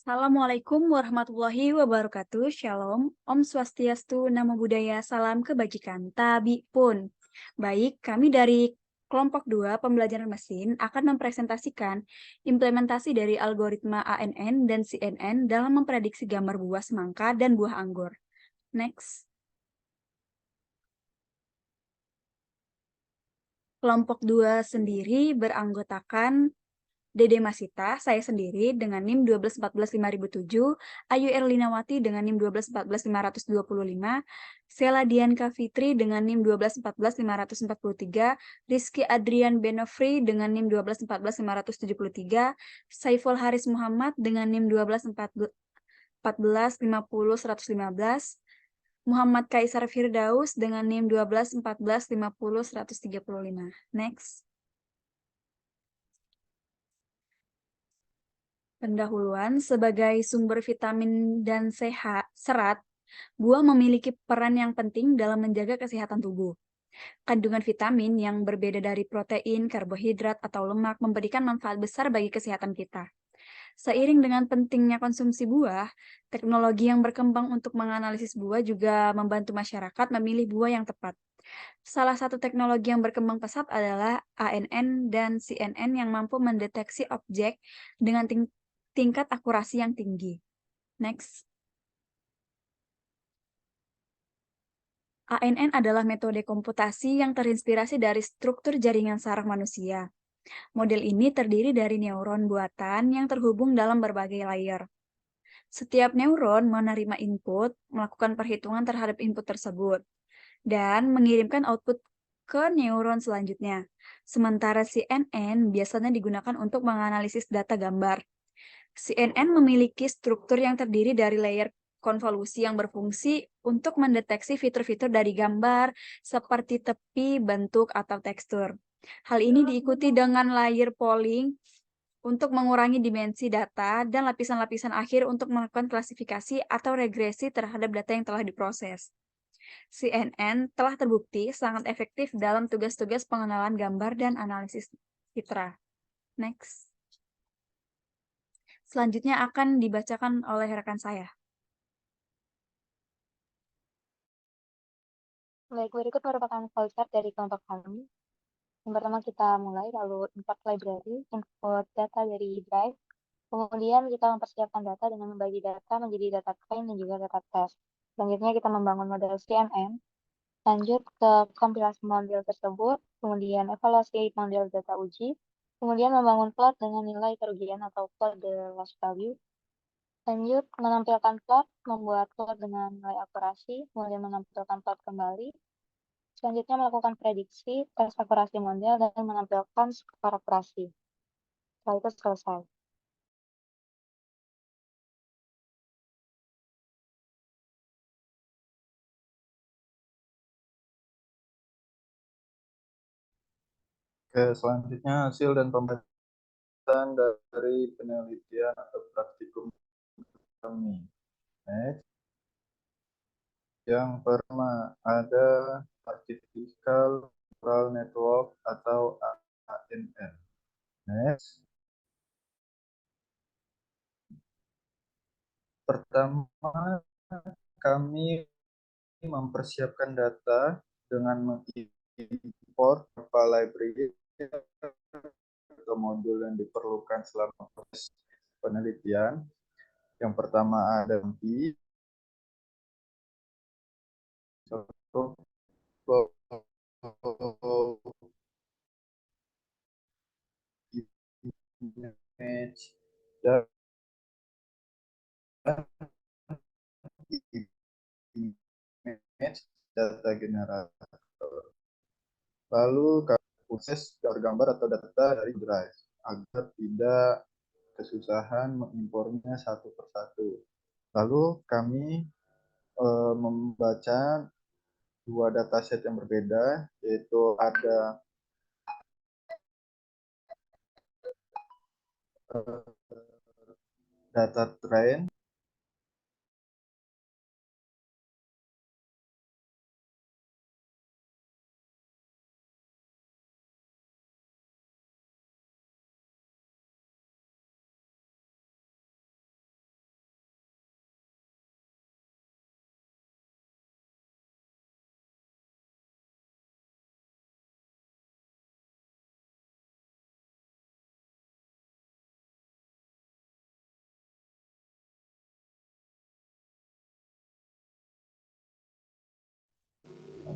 Assalamualaikum warahmatullahi wabarakatuh. Shalom, Om Swastiastu, Namo Buddhaya, Salam Kebajikan. Tabi pun. Baik, kami dari kelompok 2 pembelajaran mesin akan mempresentasikan implementasi dari algoritma ANN dan CNN dalam memprediksi gambar buah semangka dan buah anggur. Next. Kelompok 2 sendiri beranggotakan Dede Masita, saya sendiri dengan NIM 12 14 5007, Ayu Erlinawati dengan NIM 12 14 525, Sela Dianka Fitri dengan NIM 12 14 543, Rizky Adrian Benofri dengan NIM 12 14 573, Saiful Haris Muhammad dengan NIM 12 14 50 115, Muhammad Kaisar Firdaus dengan NIM 12 14 50 135. Next. Pendahuluan, sebagai sumber vitamin dan serat, buah memiliki peran yang penting dalam menjaga kesehatan tubuh. Kandungan vitamin yang berbeda dari protein, karbohidrat, atau lemak memberikan manfaat besar bagi kesehatan kita. Seiring dengan pentingnya konsumsi buah, teknologi yang berkembang untuk menganalisis buah juga membantu masyarakat memilih buah yang tepat. Salah satu teknologi yang berkembang pesat adalah ANN dan CNN yang mampu mendeteksi objek dengan tingkat akurasi yang tinggi. Next. ANN adalah metode komputasi yang terinspirasi dari struktur jaringan saraf manusia. Model ini terdiri dari neuron buatan yang terhubung dalam berbagai layer. Setiap neuron menerima input, melakukan perhitungan terhadap input tersebut, dan mengirimkan output ke neuron selanjutnya. Sementara CNN biasanya digunakan untuk menganalisis data gambar. CNN memiliki struktur yang terdiri dari layer konvolusi yang berfungsi untuk mendeteksi fitur-fitur dari gambar seperti tepi, bentuk, atau tekstur. Hal ini diikuti dengan layer polling untuk mengurangi dimensi data dan lapisan-lapisan akhir untuk melakukan klasifikasi atau regresi terhadap data yang telah diproses. CNN telah terbukti sangat efektif dalam tugas-tugas pengenalan gambar dan analisis citra. Next. Selanjutnya akan dibacakan oleh rekan saya. Baik, berikut merupakan flowchart dari kelompok kami. Yang pertama kita mulai, lalu import library, import data dari Drive. Kemudian kita mempersiapkan data dengan membagi data menjadi data train dan juga data test. Selanjutnya kita membangun model CNN. Lanjut ke kompilasi model tersebut, kemudian evaluasi model data uji, kemudian membangun plot dengan nilai kerugian atau plot the loss value. Lanjut, menampilkan plot, membuat plot dengan nilai akurasi, kemudian menampilkan plot kembali. Selanjutnya melakukan prediksi, tes akurasi model, dan menampilkan skor akurasi. Setelah itu selesai. Oke, selanjutnya hasil dan pembahasan dari penelitian atau praktikum kami. Next. Yang pertama ada Artificial Neural Network atau ANN. Next. Pertama, kami mempersiapkan data dengan mengimport beberapa library atau modul yang diperlukan selama proses penelitian. Yang pertama ada MPI, image, dan image data generator. Lalu proses gambar atau data dari Drive agar tidak kesusahan mengimpornya satu persatu. Lalu kami membaca dua dataset yang berbeda, yaitu ada data train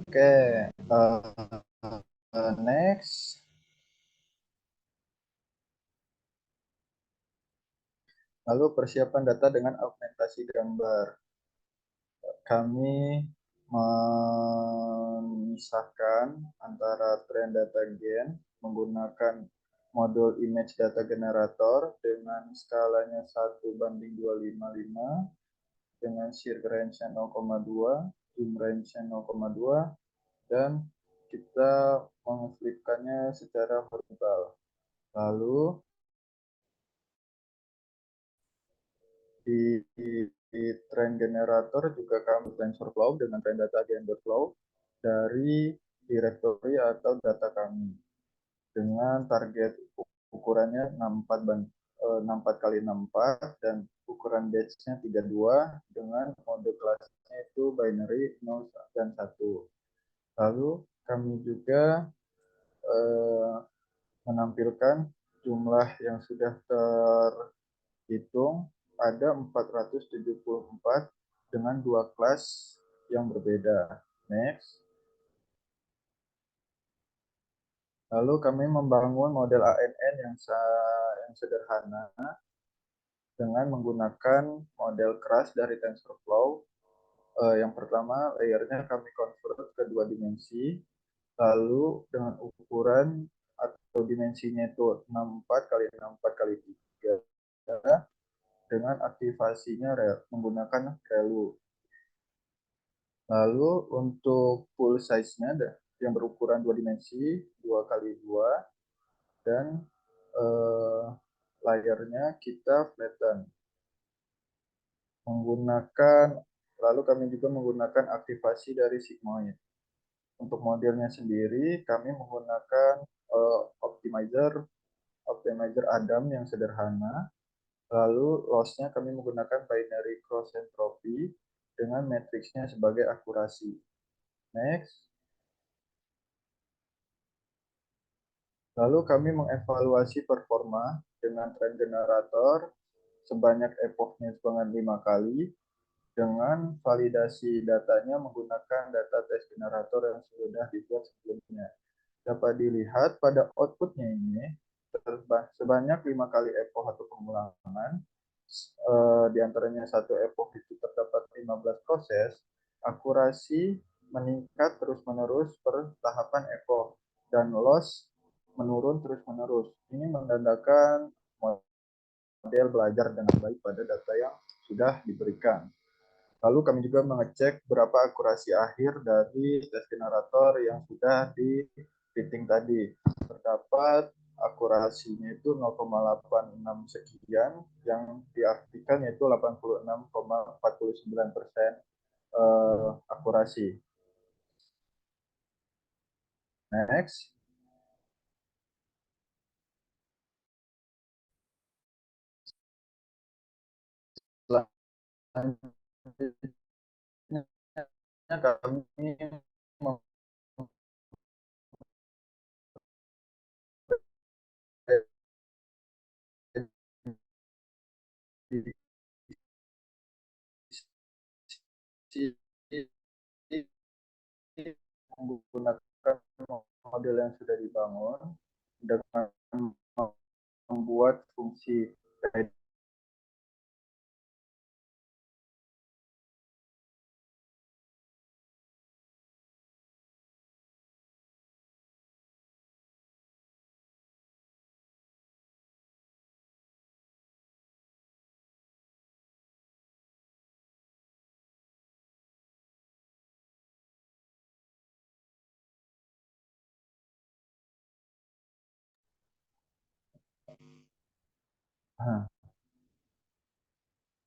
Oke, next. Lalu persiapan data dengan augmentasi gambar. Kami memisahkan antara trend data gen menggunakan modul image data generator dengan skalanya 1:255 dengan shear range-nya 0,2, zoom range-nya 0,2, dan kita mengflipkannya secara horizontal. Lalu di trend generator juga kami TensorFlow dengan trend data gen.flow dari directory atau data kami dengan target ukurannya 64 kali 64 dan ukuran batch-nya 32 dengan mode kelasnya itu binary 0 dan 1. Lalu kami juga menampilkan jumlah yang sudah terhitung ada 474 dengan dua kelas yang berbeda. Next. Lalu kami membangun model ANN yang sederhana dengan menggunakan model keras dari TensorFlow. Yang pertama, layernya kami convert ke 2 dimensi, lalu dengan ukuran atau dimensinya itu 64 kali 64 kali 3 dengan aktivasinya menggunakan ReLU. Lalu untuk full size-nya yang berukuran 2 dimensi, 2 kali 2, dan layarnya kita flatten. Lalu kami juga menggunakan aktivasi dari sigmoid. Untuk modelnya sendiri, kami menggunakan optimizer Adam yang sederhana. Lalu loss-nya kami menggunakan binary cross entropy dengan matriksnya sebagai akurasi. Next. Lalu kami mengevaluasi performa dengan trend generator sebanyak epochnya sebanyak 5 kali dengan validasi datanya menggunakan data test generator yang sudah dibuat sebelumnya. Dapat dilihat pada outputnya ini sebanyak 5 kali epoch atau pengulangan, di antaranya satu epoch itu terdapat 15 proses, akurasi meningkat terus-menerus per tahapan epoch dan loss menurun terus-menerus. Ini menandakan model belajar dengan baik pada data yang sudah diberikan. Lalu kami juga mengecek berapa akurasi akhir dari tes generator yang sudah di fitting tadi. Terdapat akurasinya itu 0,86 sekian, yang diartikan yaitu 86,49% akurasi. Next. Selanjutnya kami menggunakan model yang sudah dibangun dengan membuat fungsi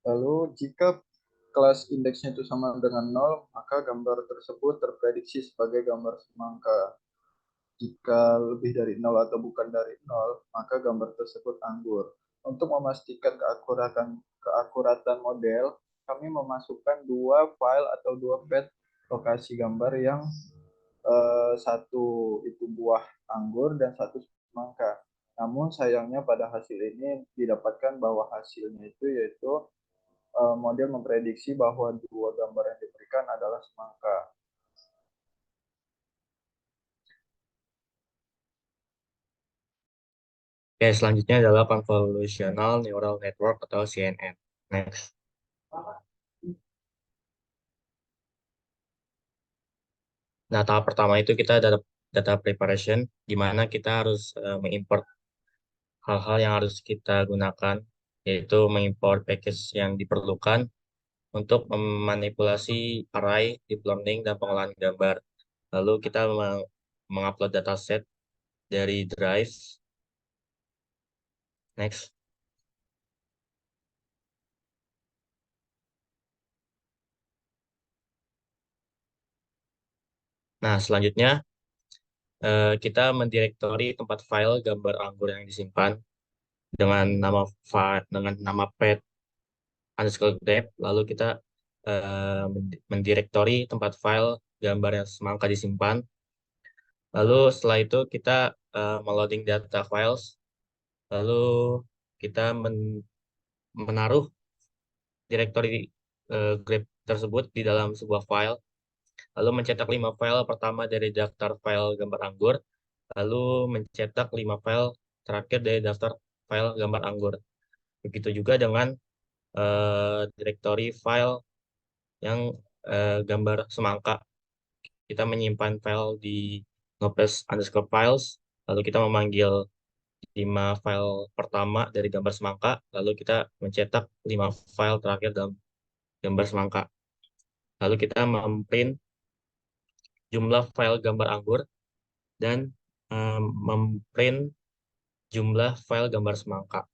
lalu jika kelas indeksnya itu sama dengan 0, maka gambar tersebut terprediksi sebagai gambar semangka. Jika lebih dari 0 atau bukan dari 0, maka gambar tersebut anggur. Untuk memastikan keakuratan model, kami memasukkan dua file atau dua path lokasi gambar yang satu itu buah anggur dan satu semangka. Namun sayangnya pada hasil ini didapatkan bahwa hasilnya itu yaitu model memprediksi bahwa dua gambar yang diberikan adalah semangka. Oke, selanjutnya adalah Convolutional Neural Network atau CNN. Next. Nah, tahap pertama itu kita data preparation, di mana kita harus mengimport hal-hal yang harus kita gunakan, yaitu mengimport package yang diperlukan untuk memanipulasi array, deep learning, dan pengolahan gambar. Lalu kita mengupload dataset dari Drive. Next. Nah, selanjutnya kita mendirektori tempat file gambar anggur yang disimpan dengan nama pet underscore grep. Lalu kita mendirektori tempat file gambar yang semangka disimpan. Lalu setelah itu kita meloading data files. Lalu kita menaruh direktori grep tersebut di dalam sebuah file. Lalu mencetak 5 file pertama dari daftar file gambar anggur. Lalu mencetak 5 file terakhir dari daftar file gambar anggur. Begitu juga dengan direktori file yang gambar semangka. Kita menyimpan file di nopes underscore files, lalu kita memanggil 5 file pertama dari gambar semangka, lalu kita mencetak 5 file terakhir dalam gambar semangka. Lalu kita memprint jumlah file gambar anggur dan memprint jumlah file gambar semangka.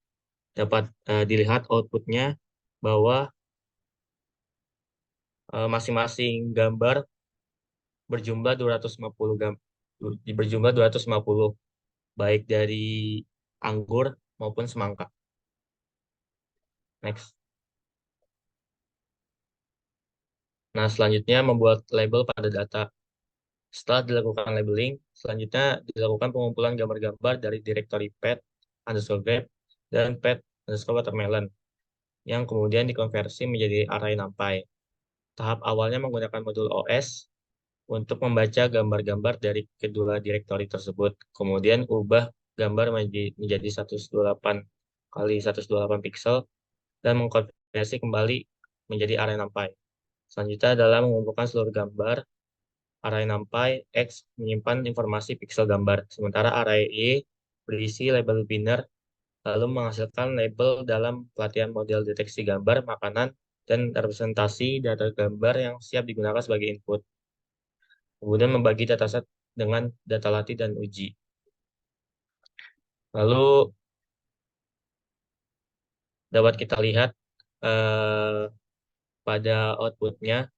Dapat dilihat outputnya bahwa masing-masing gambar berjumlah 250 baik dari anggur maupun semangka. Next. Nah, selanjutnya membuat label pada data. Setelah dilakukan labeling, selanjutnya dilakukan pengumpulan gambar-gambar dari direktori pet underscore grep dan pet underscore watermelon yang kemudian dikonversi menjadi array NumPy. Tahap awalnya menggunakan modul OS untuk membaca gambar-gambar dari kedua direktori tersebut. Kemudian ubah gambar menjadi 128 kali 128 pixel dan mengkonversi kembali menjadi array NumPy. Selanjutnya adalah mengumpulkan seluruh gambar. Array NumPy X menyimpan informasi pixel gambar, sementara array Y berisi label binner, lalu menghasilkan label dalam pelatihan model deteksi gambar, makanan, dan representasi data gambar yang siap digunakan sebagai input. Kemudian membagi dataset dengan data latih dan uji. Lalu dapat kita lihat pada outputnya,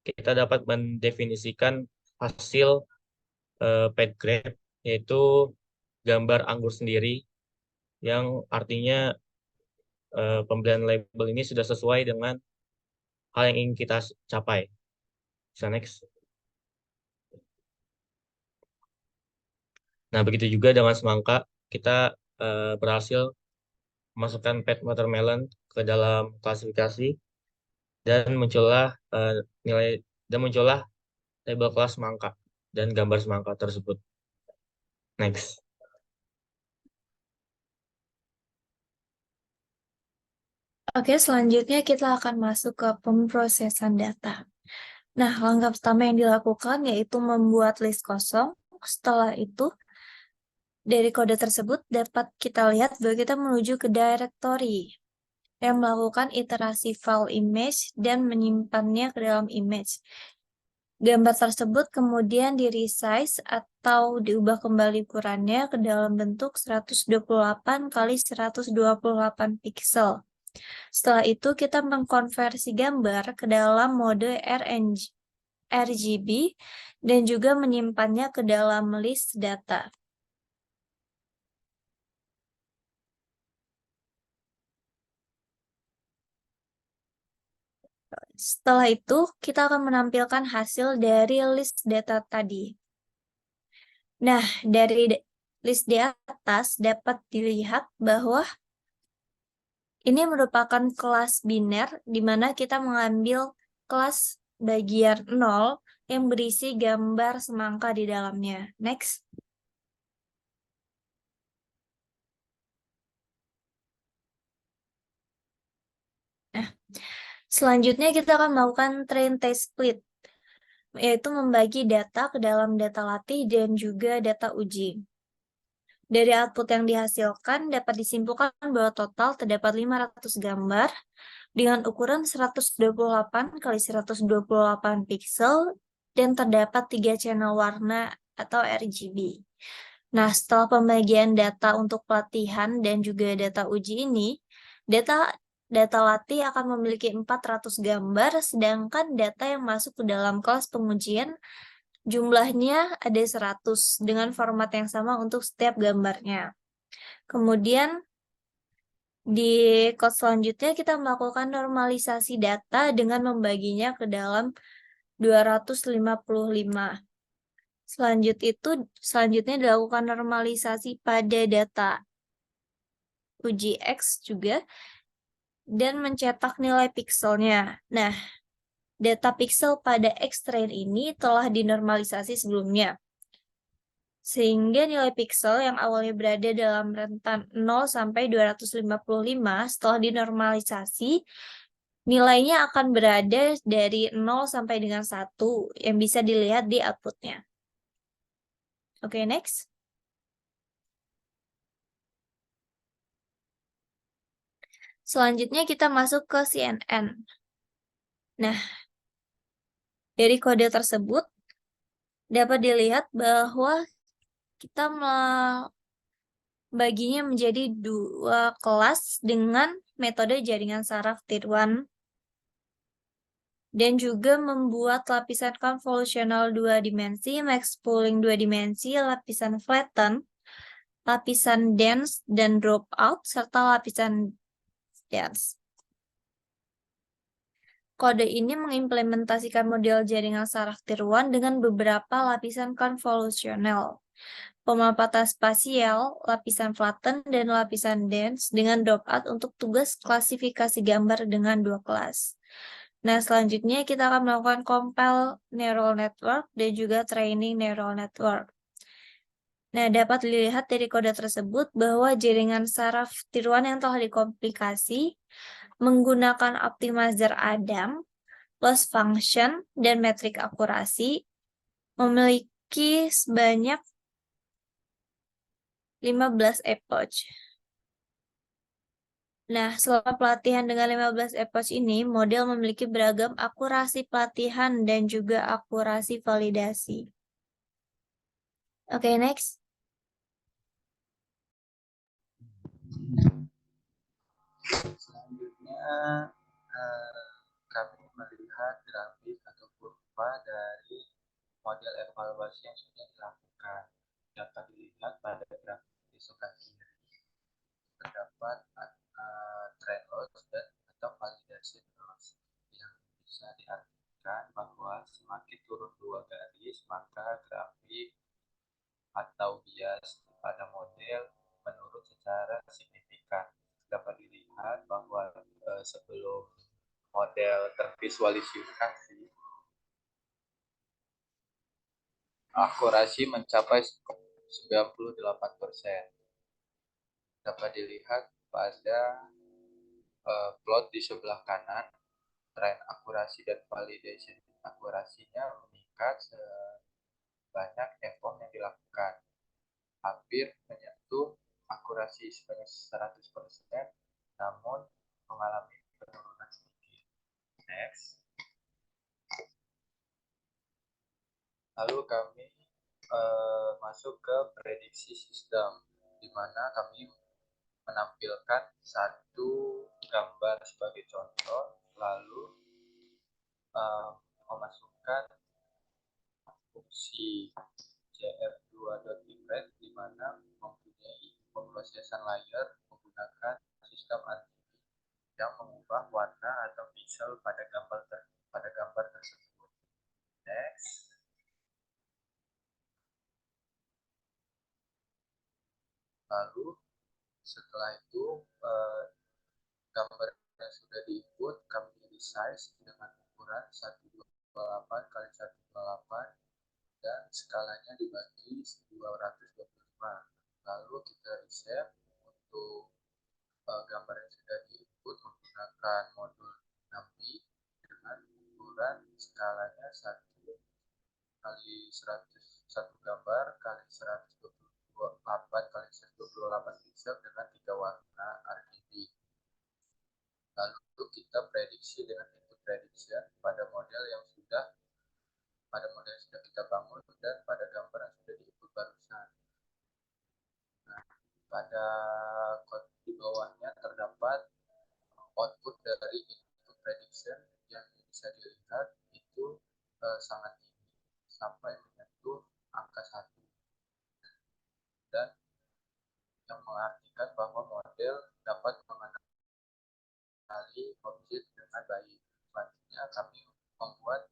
kita dapat mendefinisikan hasil pet grade, yaitu gambar anggur sendiri, yang artinya pembelian label ini sudah sesuai dengan hal yang ingin kita capai. Bisa next. Nah, begitu juga dengan semangka, kita berhasil memasukkan pet watermelon ke dalam klasifikasi dan muncullah nilai dan muncullah label kelas semangka dan gambar semangka tersebut. Next. Oke, selanjutnya kita akan masuk ke pemrosesan data. Nah, langkah pertama yang dilakukan yaitu membuat list kosong. Setelah itu, dari kode tersebut dapat kita lihat bahwa kita menuju ke directory yang melakukan iterasi file image dan menyimpannya ke dalam image. Gambar tersebut kemudian di-resize atau diubah kembali ukurannya ke dalam bentuk 128 kali 128 pixel. Setelah itu kita mengkonversi gambar ke dalam mode RGB dan juga menyimpannya ke dalam list data. Setelah itu, kita akan menampilkan hasil dari list data tadi. Nah, dari list di atas dapat dilihat bahwa ini merupakan kelas biner, di mana kita mengambil kelas bagian 0 yang berisi gambar semangka di dalamnya. Next. Selanjutnya kita akan melakukan train test split, yaitu membagi data ke dalam data latih dan juga data uji. Dari output yang dihasilkan dapat disimpulkan bahwa total terdapat 500 gambar dengan ukuran 128 kali 128 pixel dan terdapat 3 channel warna atau RGB. Nah, setelah pembagian data untuk pelatihan dan juga data uji ini, data latih akan memiliki 400 gambar, sedangkan data yang masuk ke dalam kelas pengujian jumlahnya ada 100 dengan format yang sama untuk setiap gambarnya. Kemudian di code selanjutnya kita melakukan normalisasi data dengan membaginya ke dalam 255. Selanjutnya dilakukan normalisasi pada data uji X juga dan mencetak nilai pixelnya. Nah, data pixel pada X-train ini telah dinormalisasi sebelumnya. Sehingga nilai pixel yang awalnya berada dalam rentan 0 sampai 255 setelah dinormalisasi, nilainya akan berada dari 0 sampai dengan 1 yang bisa dilihat di outputnya. Oke, next. Selanjutnya kita masuk ke CNN. Nah, dari kode tersebut dapat dilihat bahwa kita membaginya menjadi 2 kelas dengan metode jaringan saraf Tier 1 dan juga membuat lapisan konvolusional 2 dimensi, max pooling 2 dimensi, lapisan flatten, lapisan dense dan dropout, serta lapisan dense. Kode ini mengimplementasikan model jaringan saraf Tier 1 dengan beberapa lapisan konvolusional, pemaparan spasial, lapisan flatten, dan lapisan dense dengan dropout untuk tugas klasifikasi gambar dengan 2 kelas. Nah, selanjutnya kita akan melakukan compile neural network dan juga training neural network. Nah, dapat dilihat dari kode tersebut bahwa jaringan saraf Tier 1 yang telah dikomplikasi menggunakan optimizer Adam, loss function, dan metrik akurasi memiliki sebanyak 15 epoch. Nah, selama pelatihan dengan 15 epoch ini, model memiliki beragam akurasi pelatihan dan juga akurasi validasi. Oke, next. Selanjutnya kami melihat grafik atau kurva dari model evaluasi yang sudah dilakukan. Dapat dilihat pada grafik di sebelah kiri terdapat trend loss dan atau validasi loss yang bisa diartikan bahwa semakin turun 2 garis maka grafik atau bias pada model menurun secara signifikan. Dapat dilihat bahwa sebelum model tervisualisasi akurasi mencapai 98%. Dapat dilihat pada plot di sebelah kanan, tren akurasi dan validation akurasinya meningkat sebanyak effort yang dilakukan. Hampir menyentuh akurasi sebanyak 100%, namun mengalami penurunan sedikit. Next. Lalu kami masuk ke prediksi sistem, di mana kami menampilkan satu gambar sebagai contoh, lalu memasukkan fungsi cf2.different di mana mempunyai pemrosesan layer menggunakan sistem RGB yang mengubah warna atau pixel pada gambar tersebut. Next. Lalu setelah itu gambar yang sudah di-input kami resize dengan ukuran 128 kali 128 dan skalanya dibagi 225. Lalu kita reset untuk gambar yang sudah di-input menggunakan modul 6B 101 gambar kali 128 kali 128 pixel dengan 3 warna RGB. Lalu kita prediksi dengan input prediction pada model yang sudah kita bangun dan pada gambar yang sudah diinput barusan. Nah, pada di bawahnya terdapat output dari input prediction yang bisa dilihat itu sangat tinggi sampai menyentuh angka 1, dan yang mengartikan bahwa model dapat mengenali objek dengan baik. Selanjutnya kami membuat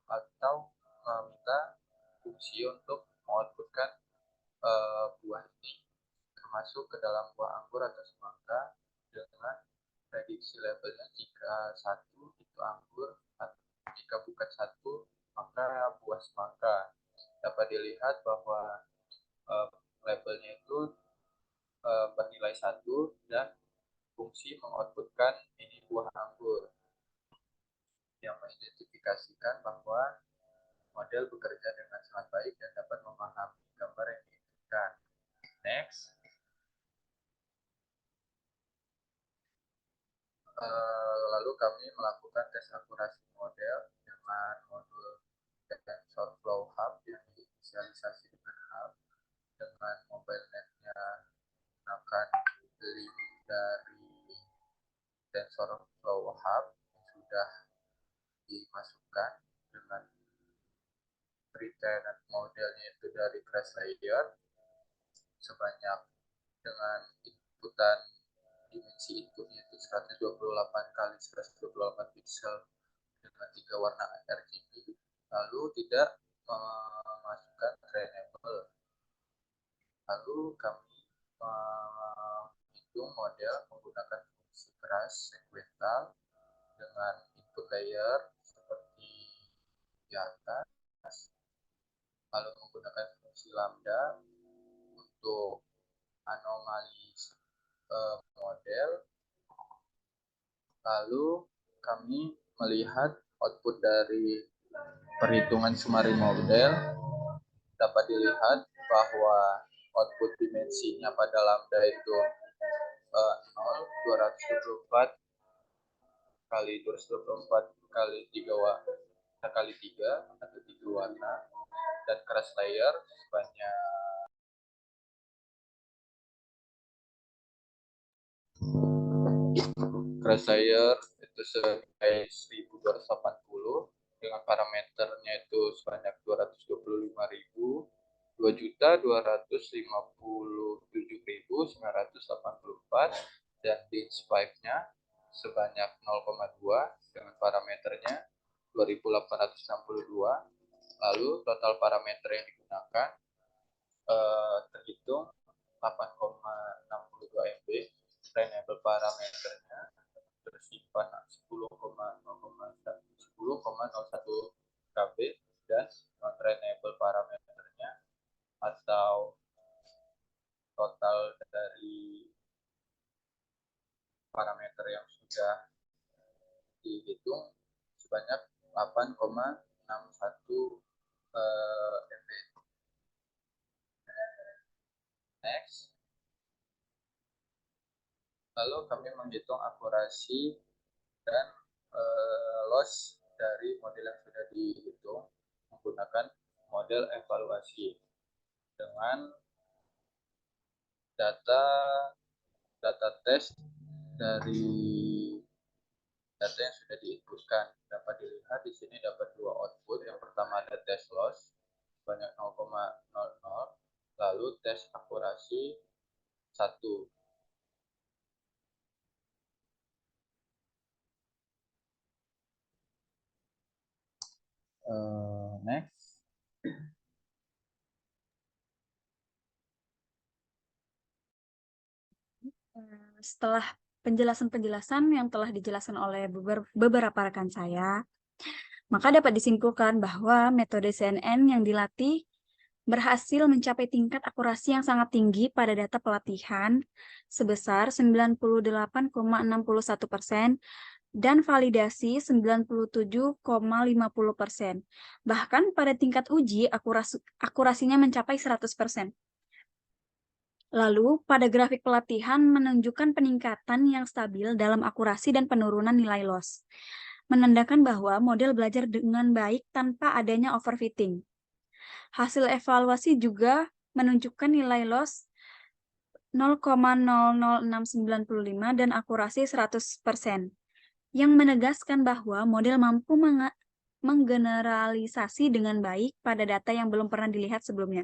atau meminta fungsi untuk mengoutputkan buah ini termasuk ke dalam buah anggur atau semangka dengan prediksi labelnya. Jika 1 itu anggur, jika bukan 1 maka buah semangka. Dapat dilihat bahwa labelnya itu bernilai 1 dan fungsi mengoutputkan ini buah anggur yang mengidentifikasikan bahwa model bekerja dengan sangat baik dan dapat memahami gambar yang diinginkan. Next. Lalu kami melakukan tes akurasi model dengan modul TensorFlow Hub yang diinisialisasi dengan Hub, dengan mobile net-nya menggunakan link dari TensorFlow Hub yang sudah dimasukkan dengan pre-trained modelnya itu dari crash layer sebanyak dengan inputan dimensi inputnya itu 128 kali 128 pixel dengan 3 warna RGB, lalu tidak memasukkan trainable. Lalu kami menghitung model menggunakan fungsi crash sequential dengan input layer seperti di atas, lalu menggunakan fungsi lambda untuk anomali model. Lalu kami melihat output dari perhitungan summary model. Dapat dilihat bahwa output dimensinya pada lambda itu 0, 224 kali 224 kali 3 kali 3 atau 3 warna, dan crash layer sebanyak crash layer itu sebagai 1280 dengan parameternya itu sebanyak 225.000, 2.257.984, dan DINS 5-nya sebanyak 0,2 dengan parameternya 2.862. Lalu total parameter yang digunakan terhitung 8,62 MB, trainable parameternya tersimpan 10,01 KB, dan non-trainable parameternya atau total dari parameter yang sudah dihitung sebanyak 8,61 MB. Next. Lalu kami menghitung akurasi dan loss dari model yang sudah dihitung menggunakan model evaluasi dengan data tes dari data yang sudah diinputkan. Dapat dilihat di sini dapat 2 output. Yang pertama ada test loss sebanyak 0,00, lalu tes akurasi 1. Next. Setelah penjelasan-penjelasan yang telah dijelaskan oleh beberapa rekan saya, maka dapat disimpulkan bahwa metode CNN yang dilatih berhasil mencapai tingkat akurasi yang sangat tinggi pada data pelatihan sebesar 98,61% dan validasi 97,50%. Bahkan pada tingkat uji, akurasinya mencapai 100%. Lalu, pada grafik pelatihan menunjukkan peningkatan yang stabil dalam akurasi dan penurunan nilai loss, menandakan bahwa model belajar dengan baik tanpa adanya overfitting. Hasil evaluasi juga menunjukkan nilai loss 0,006995 dan akurasi 100%, yang menegaskan bahwa model mampu menggeneralisasi dengan baik pada data yang belum pernah dilihat sebelumnya.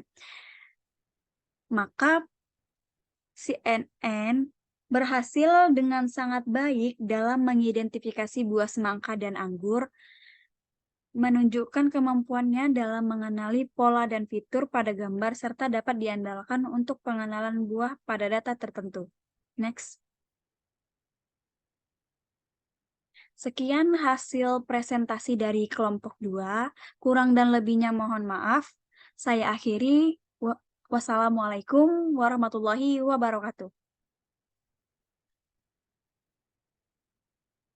Maka CNN berhasil dengan sangat baik dalam mengidentifikasi buah semangka dan anggur, menunjukkan kemampuannya dalam mengenali pola dan fitur pada gambar, serta dapat diandalkan untuk pengenalan buah pada data tertentu. Next. Sekian hasil presentasi dari kelompok 2. Kurang dan lebihnya mohon maaf. Saya akhiri. Wassalamualaikum warahmatullahi wabarakatuh.